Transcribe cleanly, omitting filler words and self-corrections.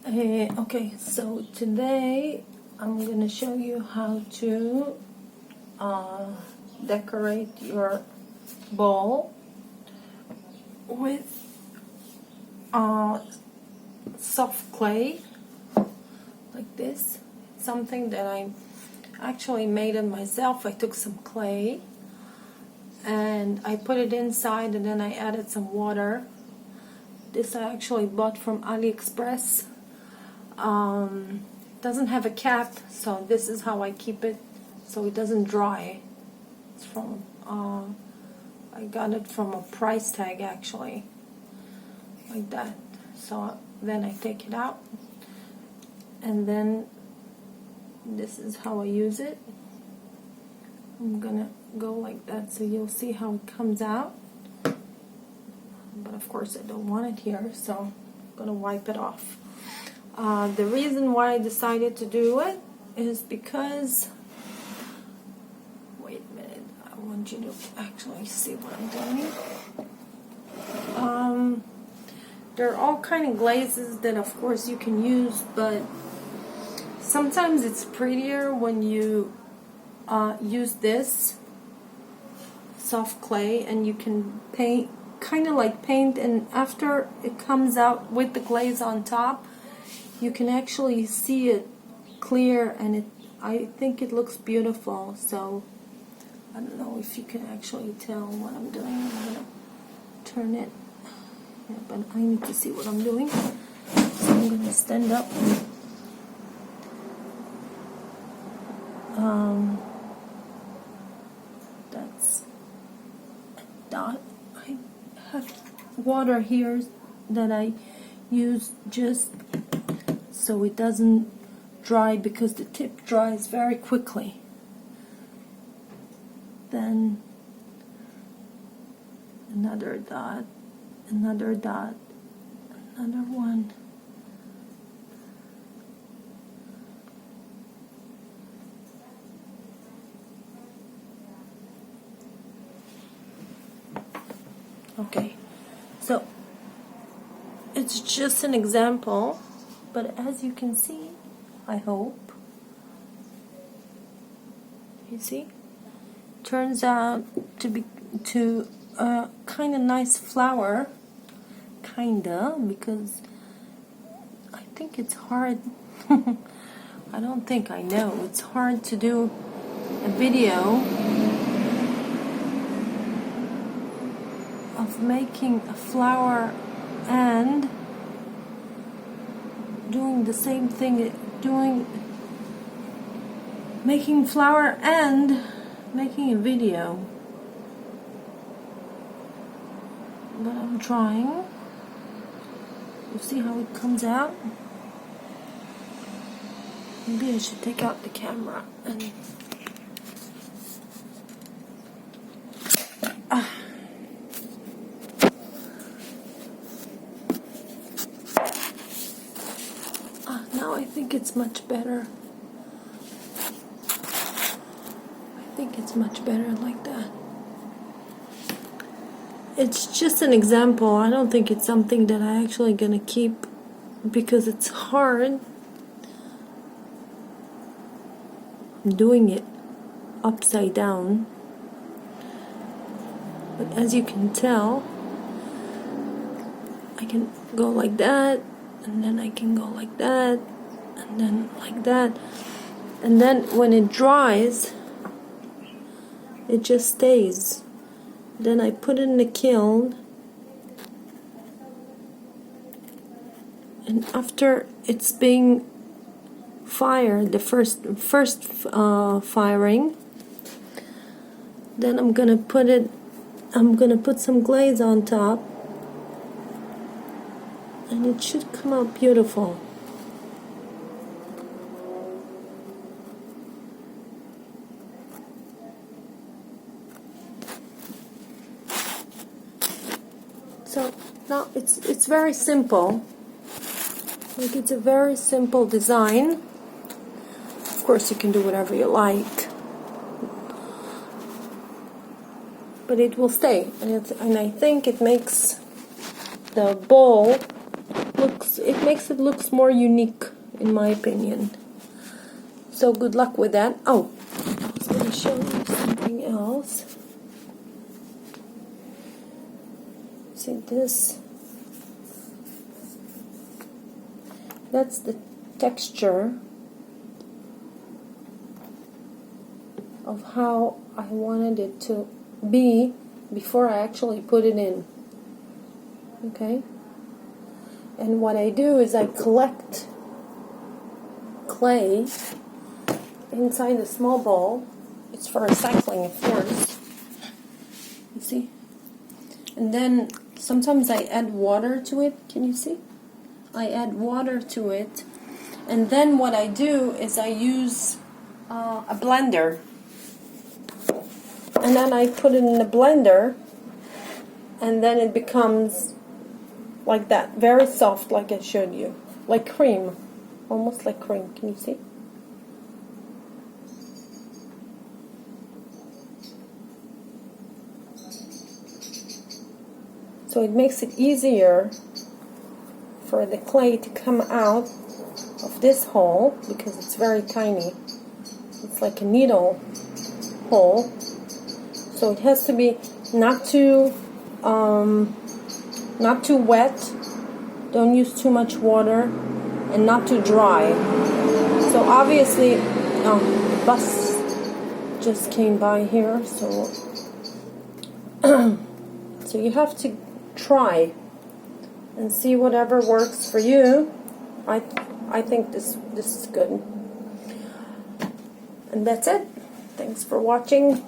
Okay, so today I'm going to show you how to decorate your bowl with soft clay like this. Something that I actually made it myself. I took some clay and I put it inside, and then I added some water. This I actually bought from AliExpress. Doesn't have a cap, so this is how I keep it so it doesn't dry. It's from I got it from a price tag actually, like that. So then I take it out, and then this is how I use it. I'm gonna go like that so you'll see how it comes out, but of course I don't want it here, so I'm gonna wipe it off. The reason why I decided to do it is because, wait a minute, I want you to actually see what I'm doing. There are all kind of glazes that of course you can use, but sometimes it's prettier when you use this soft clay, and you can paint, kind of like paint, and after it comes out with the glaze on top, you can actually see it clear, and I think it looks beautiful. So I don't know if you can actually tell what I'm doing. I'm gonna turn it, yeah, but I need to see what I'm doing, so I'm gonna stand up. That's a dot. I have water here that I use just so it doesn't dry, because the tip dries very quickly. Then another dot, another dot, another one. Okay, so it's just an example, but as you can see, I hope, you see, turns out to be a kind of nice flower, kinda, because I think it's hard. I don't think I know. It's hard to do a video of making a flower and doing the same thing, making flower and making a video. But I'm trying. You see how it comes out? Maybe I should take out the camera and now I think it's much better. I think it's much better like that. It's just an example. I don't think it's something that I actually gonna keep, because it's hard doing it upside down. But as you can tell, I can go like that, and then I can go like that, and then like that, and then when it dries, it just stays. Then I put it in the kiln, and after it's being fired, the first firing, then I'm gonna put some glaze on top, and it should come out beautiful. So now it's very simple. Like, it's a very simple design. Of course you can do whatever you like, but it will stay, and I think it makes the bowl looks it makes it looks more unique, in my opinion. So good luck with that. Oh, I was going to show you something else. See this? That's the texture of how I wanted it to be before I actually put it in. Okay? And what I do is I collect clay inside a small bowl. It's for recycling, of course. You see? And then sometimes I add water to it. Can you see? I add water to it. And then what I do is I use a blender. And then I put it in the blender. And then it becomes like that. Very soft, like I showed you. Like cream. Almost like cream. Can you see? So it makes it easier for the clay to come out of this hole because it's very tiny. It's like a needle hole. So it has to be not too wet. Don't use too much water, and not too dry. So obviously, the bus just came by here, so so you have to try and see whatever works for you. I think this is good. And that's it. Thanks for watching.